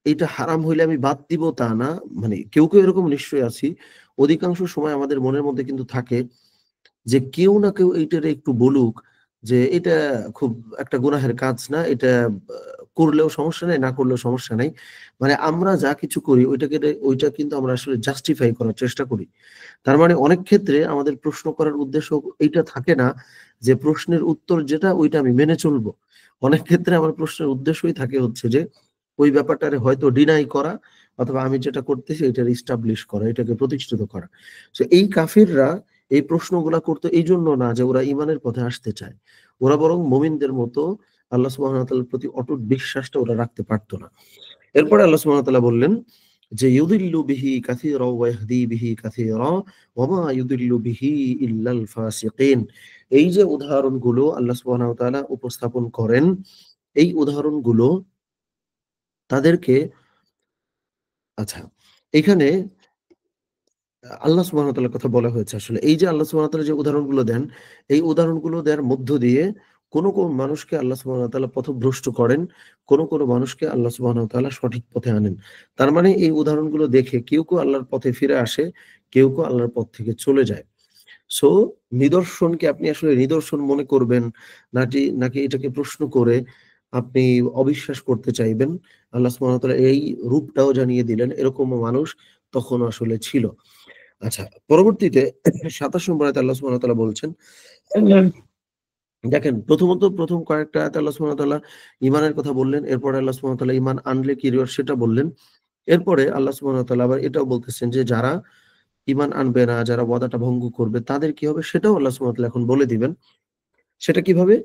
এইটা হারাম হইলে আমি বাদ দিব তা না। মানে কেউ, কেউ এরকম নিশ্চয়ই আছি। অধিকাংশ সময় আমাদের মনের মধ্যে কিন্তু থাকে যে কেউ না কেউ এইটারে একটু বলুক যে এটা খুব একটা গুনাহের কাজ না। এটা করলেও সমস্যা নাই, না করলেও সমস্যা নাই। মানে আমরা যা কিছু করি ওইটা কিন্তু আমরা আসলে জাস্টিফাই করার চেষ্টা করি। তার মানে অনেক ক্ষেত্রে আমাদের প্রশ্ন করার উদ্দেশ্য এইটা থাকে না যে প্রশ্নের উত্তর যেটা ওইটা আমি মেনে চলবো। অনেক ক্ষেত্রে আমার প্রশ্নের উদ্দেশ্যই থাকে হচ্ছে যে ওই ব্যাপারটারে হয়তো ডিনাই করা, অথবা আমি যেটা করতেছি এটার এস্টাবলিশ করা, এটাকে প্রতিষ্ঠিত করা। সো এই কাফিররা এই প্রশ্নগুলা করতো এইজন্য না যে ওরা ঈমানের পথে আসতে চায়। ওরা বরং মুমিনদের মতো আল্লাহ সুবহানাহু ওয়া তাআলার প্রতি অটুট বিশ্বাসটা ওরা রাখতে পারত না। এরপরে আল্লাহ সুবহানাহু ওয়া তাআলা বললেন যে, ইউদিল্লু বিহি কাসীরা ওয়া ইয়াহদি বিহি কাসীরা ওয়া মা ইউদিল্লু বিহি ইল্লাল ফাসিকিন। এই যে উদাহরণগুলো আল্লাহ সুবহানাহু ওয়া তাআলা উপস্থাপন করেন, এই উদাহরণগুলো তাদেরকে, আচ্ছা, এখানে আল্লাহ সুবহানাহু ওয়া তাআলার কথা বলা হয়েছে আসলে। এই যে আল্লাহ সুবহানাহু ওয়া তাআলা যে উদাহরণগুলো দেন, এই উদাহরণগুলো দেওয়ার মধ্য দিয়ে কোন মানুষকে আল্লাহ সুবহানাহু ওয়া তাআলা পথভ্রষ্ট করেন, কোন মানুষকে আল্লাহ সুবহানাহু ওয়া তাআলা সঠিক পথে আনেন। তার মানে এই উদাহরণগুলো দেখে কেউ আল্লাহর পথে ফিরে আসে, কেউ আল্লাহর পথ থেকে চলে যায়। সো নিদর্শনকে আপনি আসলে নিদর্শন মনে করবেন নাকি এটাকে প্রশ্ন করে আপনি অবিশ্বাস করতে চাইবেন। আল্লাহ সুবহানাহু ওয়া তাআলা এই রূপটাও জানিয়ে দিলেন। এরকমও মানুষ তখন আসলে ছিল। আচ্ছা, পরবর্তীতে ২৭ নম্বর আয়াতে আল্লাহ সুবহানাহু ওয়া তাআলা বলছেন, দেখেন প্রথমত ১ম কয়েকটা আয়াতে আল্লাহ সুবহানাহু ওয়া তাআলা ঈমানের কথা বললেন। এরপরে আল্লাহ সুবহানাহু ওয়া তাআলা ঈমান আনলে কি রিওয়ার্ড সেটা বললেন। এরপরে আল্লাহ সুবহানাহু ওয়া তাআলা আবার এটাও বলতেছেন যে যারা ঈমান আনবে না, যারা ওয়াদাটা ভঙ্গ করবে তাদের কি হবে সেটাও আল্লাহ সুবহানাহু ওয়া তাআলা এখন বলে দিবেন। সেটা কিভাবে?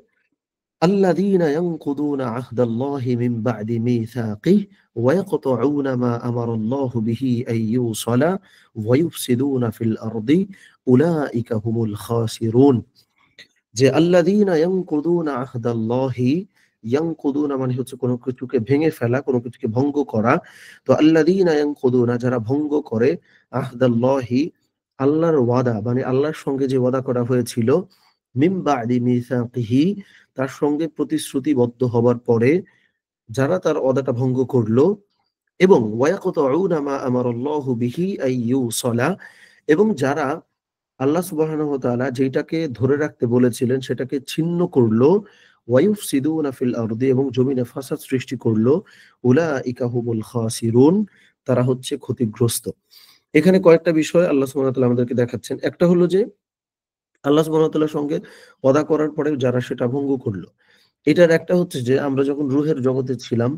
আল্লাযীনা ইয়ানকুদুনা আহদাল্লাহি মিন বা'দি মিসাকিহি ওয়া ইয়াকতাউনা মা আমারাল্লাহু বিহি আন ইউসালা ওয়া ইউফসিদুনা ফিল আরদি উলাইকা হুমুল খাসিরুন। যে আল্লাযীনা ইয়ানকুদুনা আহদাল্লাহি, ইয়ানকুদুনা মানে হচ্ছে কোন কিছুকে ভেঙে ফেলা, কোন কিছুকে ভঙ্গ করা। তো আল্লাযীনা ইয়ানকুদুনা যারা ভঙ্গ করে আহদাল্লাহি, আল্লাহর ওয়াদা, মানে আল্লাহর সঙ্গে যে ওয়াদা করা হয়েছিল, মিন বা'দি মিসাকিহি তার সঙ্গে প্রতিশ্রুতিবদ্ধ হবার পরে, যারা তার ওয়াদাটা ভঙ্গ করলো, এবং ওয়ায়াকতাউনা মা আমারাল্লাহু বিহি আইয়ুসালা, এবং যারা আল্লাহ সুবহানাহু ওয়া তাআলা যেটাকে ধরে রাখতে বলেছিলেন সেটাকে ছিন্ন করলো, ওয়ায়ুফসিদুনা ফিল আরদি, এবং জমিনে ফাসাদ সৃষ্টি করলো, উলাইকা হুমুল খাসিরুন, তারা হচ্ছে ক্ষতিগ্রস্ত। এখানে কয়েকটা বিষয় আল্লাহ সুবহানাহু ওয়া তাআলা আমাদেরকে দেখাচ্ছেন। একটা হলো যে আল্লাহ সুবহানাহু ওয়া তাআলার সঙ্গে ওয়াদা করার পরেও যারা সেটা ভঙ্গ করলো। এটার একটা হচ্ছে যে আমরা যখন রূহের জগতে ছিলাম,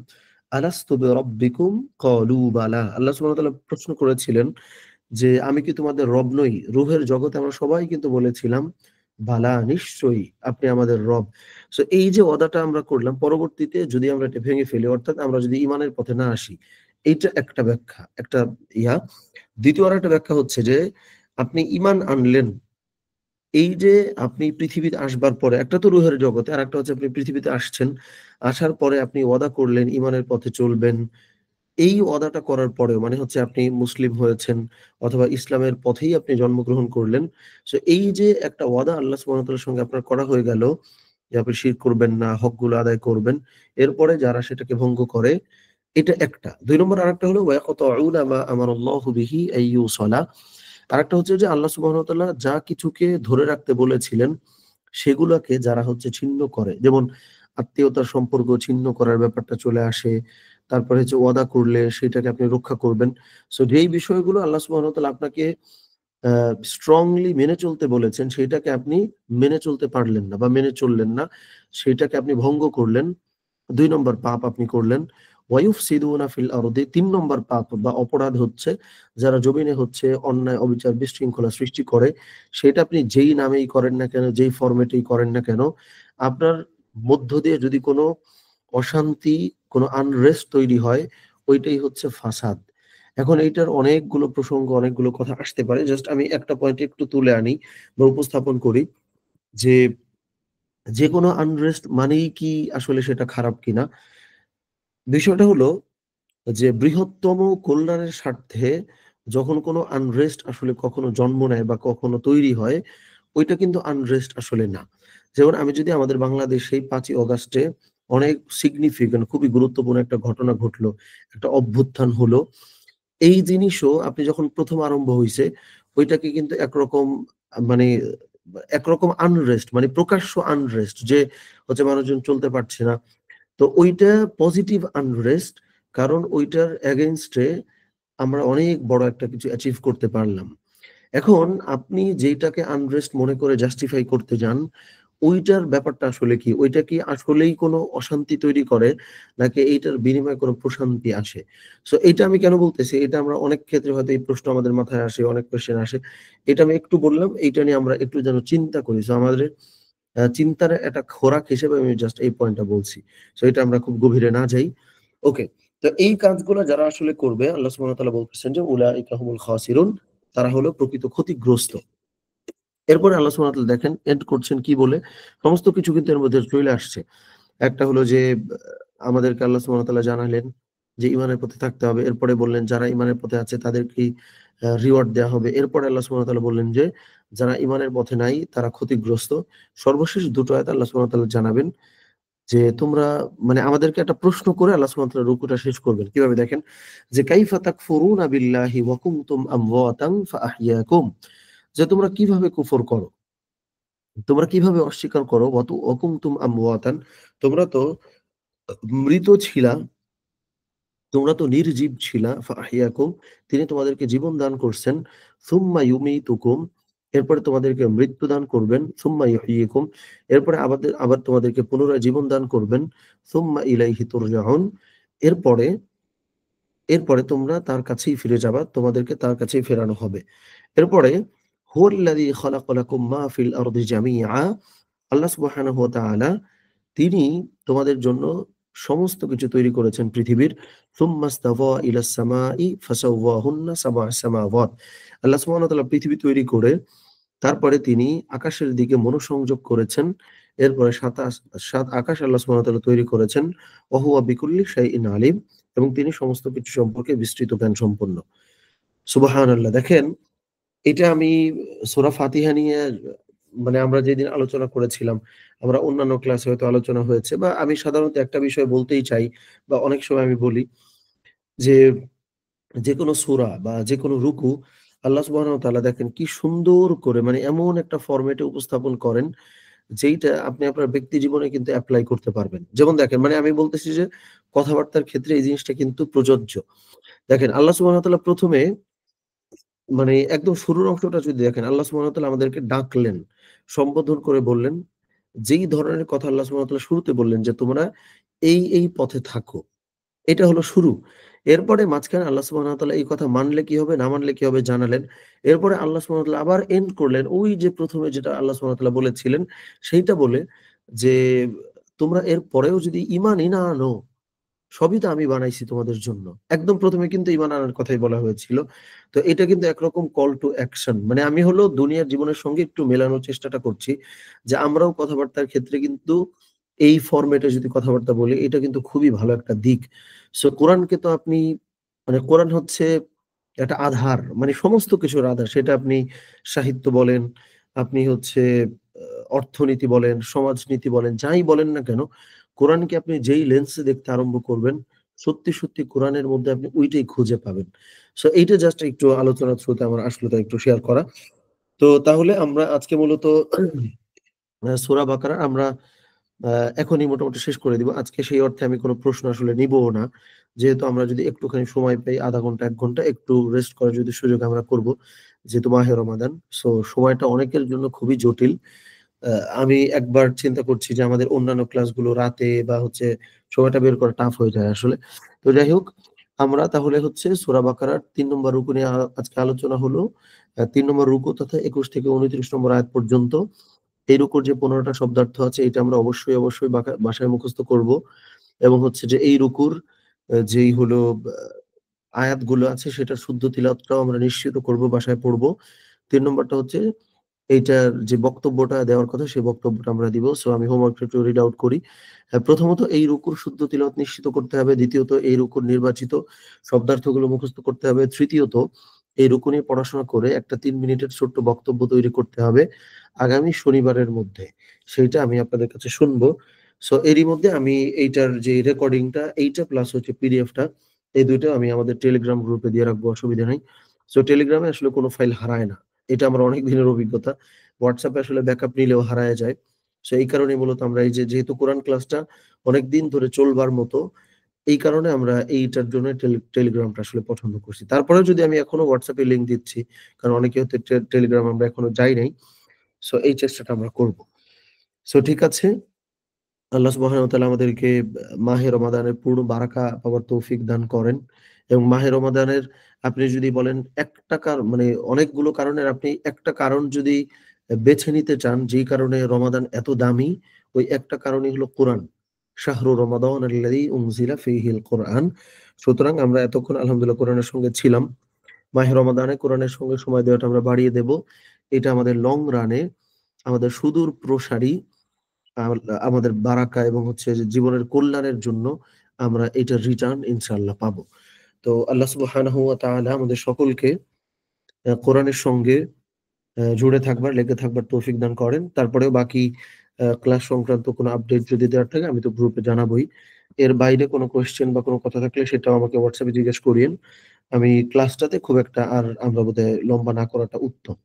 আলাস্তু বিরাব্বিকুম? ক্বালু বালা। আল্লাহ সুবহানাহু ওয়া তাআলা প্রশ্ন করেছিলেন যে, "আমি কি তোমাদের রব নই?" রূহের জগতে আমরা সবাই কিন্তু বলেছিলাম, "বালা, নিশ্চয়ই আপনি আমাদের রব।" সো এই যে ওয়াদাটা আমরা করলাম, পরবর্তীতে যদি আমরা এটা ভেঙে ফেলি, অর্থাৎ আমরা যদি ঈমানের পথে না আসি, এইটা একটা ব্যাখ্যা, একটা ইয়া। দ্বিতীয় আরেকটা ব্যাখ্যা হচ্ছে যে, আপনি ঈমান আনলেন, এই যে আপনি পৃথিবীতে আসবার পরে, একটা তো রূহের জগতে, আরেকটা হচ্ছে আপনি পৃথিবীতে আসছেন। আসার পরে আপনি ওয়াদা করলেন ঈমানের পথে চলবেন। এই ওয়াদাটা করার পরেও, মানে হচ্ছে আপনি মুসলিম হয়েছেন অথবা ইসলামের পথেই আপনি জন্মগ্রহণ করলেন। সো এই যে একটা ওয়াদা আল্লাহ সুবহানাহু ওয়া তাআলার সঙ্গে আপনার করা হয়ে গেল যে আপনি শিরক করবেন না, হকগুলো আদায় করবেন। এরপরে যারা সেটাকে ভঙ্গ করে, এটা একটা। ২ নম্বর আরেকটা হলো ওয়ায়াকতাউনা মা আমারাল্লাহু বিহি আইয়ুসালা। আরেকটা হচ্ছে যে আল্লাহ সুবহানাহু ওয়া তাআলা যা কিছুকে ধরে রাখতে বলেছিলেন সেগুলাকে যারা হচ্ছে ছিন্ন করে। যেমন আত্মীয়তার সম্পর্ক ছিন্ন করার ব্যাপারটা চলে আসে। তারপরে হচ্ছে ওয়াদা করলে সেটাকে আপনি রক্ষা করবেন। সো যেই বিষয়গুলো আল্লাহ সুবহানাহু ওয়া তাআলা আপনাকে আ স্ট্রংলি মেনে চলতে বলেছেন, সেটাকে আপনি মেনে চলতে পারলেন না বা মেনে চললেন না। সেটাকে আপনি ভঙ্গ করলেন। ২ নম্বর পাপ আপনি করলেন। ওয়ায়ুফসিদুনা ফিল আরদি, ৩ নম্বর পাপ বা অপরাধ হচ্ছে যারা জমিনে হচ্ছে অন্যায়, অবিচার, বিশৃঙ্খলা সৃষ্টি করে। সেটা আপনি যেই নামেই করেন না কেন, যেই ফরমেটেই করেন না কেন, আপনার মধ্য দিয়ে যদি কোনো অশান্তি, কোনো আনরেস্ট তৈরি হয়, ওইটাই হচ্ছে ফাসাদ। এখন এইটার অনেকগুলো প্রসঙ্গ, অনেকগুলো কথা আসতে পারে। জাস্ট আমি একটা পয়েন্ট একটু তুলে আনি বা উপস্থাপন করি যে, যেকোনো আনরেস্ট মানেই কি আসলে সেটা খারাপ কিনা? বিষয়টা হলো যে বৃহত্তম কল্যাণের স্বার্থে যখন কোনো আনরেস্ট আসলে কখনো জন্ম নেয় বা কখনো তৈরি হয়, ওইটা কিন্তু আনরেস্ট আসলে না। যেমন আমি যদি আমাদের বাংলাদেশেই ৫ই অগাস্টে অনেক সিগনিফিক্যান্ট, খুবই গুরুত্বপূর্ণ একটা ঘটনা ঘটলো, একটা অভ্যুত্থান হলো। এই জিনিসও আপনি যখন ১ম আরম্ভ হইছে, ওইটাকে কিন্তু একরকম মানে একরকম আনরেস্ট, মানে প্রকাশ্য আনরেস্ট, যে হচ্ছে মানুষজন চলতে পারছে না। তো ওইটা পজিটিভ আনরেস্ট, কারণ ওইটার এগেইনস্ট এ আমরা অনেক বড় একটা কিছু অ্যাচিভ করতে পারলাম। এখন আপনি যেইটাকে আনরেস্ট মনে করে জাস্টিফাই করতে যান, ওইটার ব্যাপারটা আসলে কি? ওইটা কি আসলেই কোনো অশান্তি তৈরি করে? নাকি এইটার বিনিময়ে কোনো প্রশান্তি আসে? সো এইটা আমি কেন বলতেছি? এটা আমরা অনেক ক্ষেত্রে হয়তো এই প্রশ্ন আমাদের মাথায় আসে, অনেক কোয়েশ্চেন আসে। এটা আমি একটু বললাম, এইটা নিয়ে আমরা একটু যেন চিন্তা করি। সো আমাদের চিন্তার একটা খোরাক হিসেবে আমি জাস্ট এই পয়েন্টটা বলছি। সো এটা আমরা খুব গভীরে না যাই। ওকে। তো এই কাজগুলা যারা আসলে করবে, আল্লাহ সুবহানাহু ওয়া তাআলা বলতেছেন যে উলাইকা হুমুল খাসিরুন, তারা হলো প্রকৃত ক্ষতিগ্রস্ত। এরপরে আল্লাহ সুবহানাহু ওয়া তাআলা দেখেন এন্ড করছেন কি বলে? সমস্ত কিছু কিন্তু এর মধ্যে চলে আসছে। একটা হলো যে আমাদেরকে আল্লাহ সুবহানাহু ওয়া তাআলা জানালেন যে ঈমানের পথে থাকতে হবে। এরপরে বললেন যারা ঈমানের পথে আছে তাদেরকেই রিওয়ার্ড দেয়া হবে। এরপরে আল্লাহ সুবহানাহু ওয়া তাআলা বললেন যে যারা ঈমানের পথে নাই তারা ক্ষতিগ্রস্ত। সর্বশেষ দুটো আয়াতে আল্লাহ সুবহানাহু ওয়া তাআলা জানাবেন যে তোমরা, মানে আমাদেরকে একটা প্রশ্ন করে আল্লাহ সুবহানাহু ওয়া তাআলা রুকুটা শেষ করবেন। কিভাবে দেখেন? যে কাইফা তাকফুরুনা বিল্লাহি ওয়া কুনতুম আমওয়াতান ফাআহইয়াকুম, যে তোমরা কিভাবে কুফর করো? তোমরা কিভাবে অস্বীকার করো? ওয়া কুনতুম আমওয়াতান, তোমরা তো মৃত ছিলা, তোমরা তো নির্জীব ছিলা, ফাআহইয়াকুম, তিনি তোমাদেরকে জীবন দান করছেন, সুম্মা ইউমীতুকুম, এরপরে তোমাদেরকে মৃত্যু দান করবেন, সুম্মা ইহয়িকুম, এরপরে আবার তোমাদেরকে পুনরায় জীবন দান করবেন, সুম্মা ইলাইহি তুরজাউন, এরপরে এরপরে তোমরা তার কাছেই ফিরে যাবা, তোমাদেরকে তার কাছেই ফেরানো হবে। এরপরে হুয়াল্লাযী খালাকা লাকুম মা ফিল আরদি জামিআ, আল্লাহ সুবহানাহু ওয়া তাআলা তিনি তোমাদের জন্য সমস্ত কিছু তৈরি করেছেন পৃথিবীর। সুম্মাস্তাওয়া ইলাস সামাই ফাসাওয়াহুন্না সাবআ সামাওয়াত। আল্লাহ সুবহানাহু ওয়া তাআলা পৃথিবী তৈরি করে তারপরে তিনি আকাশের দিকে মনোসংযোগ করেছেন। এরপরে ৭ আকাশ আল্লাহ সুবহানাহু ওয়া তাআলা তৈরি করেছেন। ওয়া হুয়া বিকুল্লি শাইইন আলিম, এবং তিনি সমস্ত কিছু সম্পর্কে বিস্তৃত জ্ঞান সম্পন্ন। সুবহানাল্লাহ। দেখেন, এটা আমি সূরা ফাতিহা নিয়ে মানে আমরা যেদিন আলোচনা করেছিলাম, আমরা অন্যান্য ক্লাসে হয়তো আলোচনা হয়েছে, বা আমি সাধারণত একটা বিষয় বলতেই চাই বা অনেক সময় আমি বলি যে, যেকোনো সূরা বা যেকোনো রুকু আল্লাহ সুবহানাহু ওয়া তাআলা দেখেন কি সুন্দর করে মানে এমন একটা ফরমেটে উপস্থাপন করেন, যেইটা আপনি আপনার ব্যক্তি জীবনে কিন্তু এপ্লাই করতে পারবেন। যেমন দেখেন, মানে আমি বলতেছি যে কথাবার্তার ক্ষেত্রে এই জিনিসটা কিন্তু প্রযোজ্য। দেখেন আল্লাহ সুবহানাহু ওয়া তাআলা ১ম এ মানে একদম শুরুর অংশটা যদি দেখেন, আল্লাহ সুবহানাহু ওয়া তাআলা আমাদেরকে ডাকলেন, সম্বোধন করে বললেন, যেই ধরনের কথা আল্লাহ সুবহানাহু ওয়া তাআলা শুরুতে বললেন যে, "তোমরা এই পথে থাকো।" এটা হলো শুরু। এরপরে মাঝখানে আল্লাহ সুবহানাহু ওয়া তাআলা এই কথা মানলে কি হবে, না মানলে কি হবে জানালেন। এরপরে আল্লাহ সুবহানাহু ওয়া তাআলা আবার এন্ড করলেন। ওই যে ১ম এ যেটা আল্লাহ সুবহানাহু ওয়া তাআলা বলেছিলেন, সেইটা বলে যে, "তোমরা এর পরেও যদি ঈমানই না আনো, সবই তো আমি বানাইছি তোমাদের জন্য।" একদম ১ম এ কিন্তু ঈমান আনার কথাই বলা হয়েছিল। তো এটা কিন্তু একরকম কল টু অ্যাকশন। মানে আমি হলো দুনিয়ার জীবনের সঙ্গে একটু মেলানোর চেষ্টাটা করছি যে, আমরাও কথাবার্তার ক্ষেত্রে কিন্তু এই ফরমেটে যদি কথাবার্তা বলি, এটা কিন্তু খুবই ভালো একটা দিক। সো কোরআনকে তো আপনি মানে কোরআন হচ্ছে একটা আধার, মানে সমস্ত কিছুর আধার। সেটা আপনি সাহিত্য বলেন, আপনি হচ্ছে আ অর্থনীতি বলেন, সমাজনীতি বলেন, যাই বলেন না কেন, কোরআনকে আপনি যেই লেন্সে দেখতে আরম্ভ করবেন, সত্যি কোরআনের মধ্যে আপনি ওইটাই খুঁজে পাবেন। সো এইটা জাস্ট একটু আলোচনার থ্রুতে আমার আসলো তাই একটু শেয়ার করা। তো তাহলে আমরা আজকে মূলত সূরা বাকারা আমরা আ এখনই মোটামুটি শেষ করে দিব। আজকে সেই অর্থে আমি কোন প্রশ্ন আসলে নিবও না। যেহেতু আমরা যদি একটুখানি সময় পাই ০.৫ ঘন্টা ১ ঘন্টা একটু রেস্ট করার যদি সুযোগ আমরা করব। যেহেতু মাহে রমাদান। সো সময়টা অনেকের জন্য খুবই জটিল। আ আমি একবার চিন্তা করছি যে আমাদের অন্যান্য ক্লাসগুলো রাতে বা হচ্ছে সময়টা বের করা টাফ হয়ে যায় আসলে। তো যাই হোক, আমরা তাহলে হচ্ছে সূরা বাকারার ৩ নম্বর রুকু নিয়ে আজকে আলোচনা হলো। ৩ নম্বর রুকু তথা ২১ থেকে ২৯ নম্বর আয়াত পর্যন্ত। এই রুকুর যে ১৫ টা শব্দার্থ আছে এটা আমরা অবশ্যই বাসায় মুখস্থ করব। এবং হচ্ছে যে এই রুকুর যেই হলো আয়াতগুলো আছে সেটার শুদ্ধ তিলাওয়াতটাও আমরা নিশ্চিত করব, বাসায় পড়ব। ৩ নম্বরটা হচ্ছে এইটার যে বক্তব্যটা দেওয়ার কথা সেই বক্তব্যটা আমরা দিব। সো আমি হোমওয়ার্কটা একটু রিড আউট করি। প্রথমত এই রুকুর শুদ্ধ তিলাওয়াত নিশ্চিত করতে হবে। দ্বিতীয়ত এই রুকুর নির্বাচিত শব্দার্থগুলো মুখস্থ করতে হবে। তৃতীয়ত এই রুকু নিয়ে পড়াশোনা করে একটা ৩ মিনিটের ছোট্ট বক্তব্য তৈরি করতে হবে আগামী শনিবারের মধ্যে। সেইটা আমি আপনাদের কাছে শুনবো। সো এরই মধ্যে আমি এইটার যে রেকর্ডিংটা এইটা প্লাস হচ্ছে পিডিএফটা এই ২ টা আমি আমাদের টেলিগ্রাম গ্রুপে দিয়ে রাখবো, অসুবিধা নাই। সো টেলিগ্রামে আসলে কোনো ফাইল হারায় না। এটা আমার অনেক দিনের অভিজ্ঞতা। WhatsApp এ আসলে ব্যাকআপ নিলেও হারায়া যায়। সো এই কারণেই মূলত আমরা এই যে যেহেতু কোরআন ক্লাসটা অনেকদিন ধরে চলবার মতো, এই কারণে আমরা এইটার জন্য টেলিগ্রামটা আসলে পছন্দ করছি। তারপরেও যদি আমি এখনো WhatsApp এ লিংক দিচ্ছি, কারণ অনেকে হয়তো টেলিগ্রাম আমরা এখনো যাই নাই। সো এই চেষ্টাটা আমরা করব। সো ঠিক আছে। আল্লাহ সুবহানাহু ওয়া তাআলা আমাদেরকে মাহে রমাদানের পূর্ণ বারাকা পাওয়ার তৌফিক দান করেন এবং মাহে রমাদানের আপনি যদি বলেন একটা মানে অনেকগুলো কারণের আপনি একটা কারণ যদি বেছে নিতে চান, যেই কারণে রমাদান এত দামি, ওই একটা কারণই হলো কোরআন। শাহরু রমাদান আল্লাযী উনজিলা ফীহিল কোরআন। সুতরাং আমরা এতক্ষণ আলহামদুলিল্লাহ কোরআনের সঙ্গে ছিলাম। মাহে রমাদানে কোরআনের সঙ্গে সময় দেওয়াটা আমরা বাড়িয়ে দেব। এটা আমাদের লং রানে আমাদের সুদূর প্রসারী আল আমাদের বারাকা এবং হচ্ছে যে জীবনের কল্যাণের জন্য আমরা এটার রিটার্ন ইনশাআল্লাহ পাবো। তো আল্লাহ সুবহানাহু ওয়া তাআলা আমাদের সকলকে কোরআনের সঙ্গে জুড়ে থাকবার, লেগে থাকবার তৌফিক দান করেন। তারপরেও বাকি ক্লাস সংক্রান্ত কোনো আপডেট যদি দেওয়ার থাকে আমি তো গ্রুপে জানাবোই। এর বাইরে কোনো কোয়েশ্চেন বা কোনো কথা থাকলে সেটাও আমাকে WhatsApp এ জিজ্ঞেস করিয়েন। আমি ক্লাসটাতে খুব একটা আর আমরা বোধহয় লম্বা না করাটা উত্তম।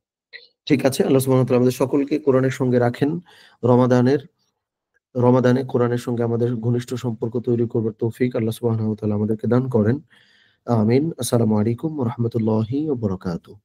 ঠিক আছে? আল্লাহ সুবহানাহু ওয়া তাআলা আমাদের সকলকে কোরআনের সঙ্গে রাখেন। রমাদানের রমাদানে কোরআনের সঙ্গে আমাদের ঘনিষ্ঠ সম্পর্ক তৈরি করবার তৌফিক আল্লাহ সুবহানাহু ওয়া তাআলা আমাদেরকে দান করেন। আমিন। আসসালামু আলাইকুম ওয়া রাহমাতুল্লাহি ওয়া বারাকাতুহু।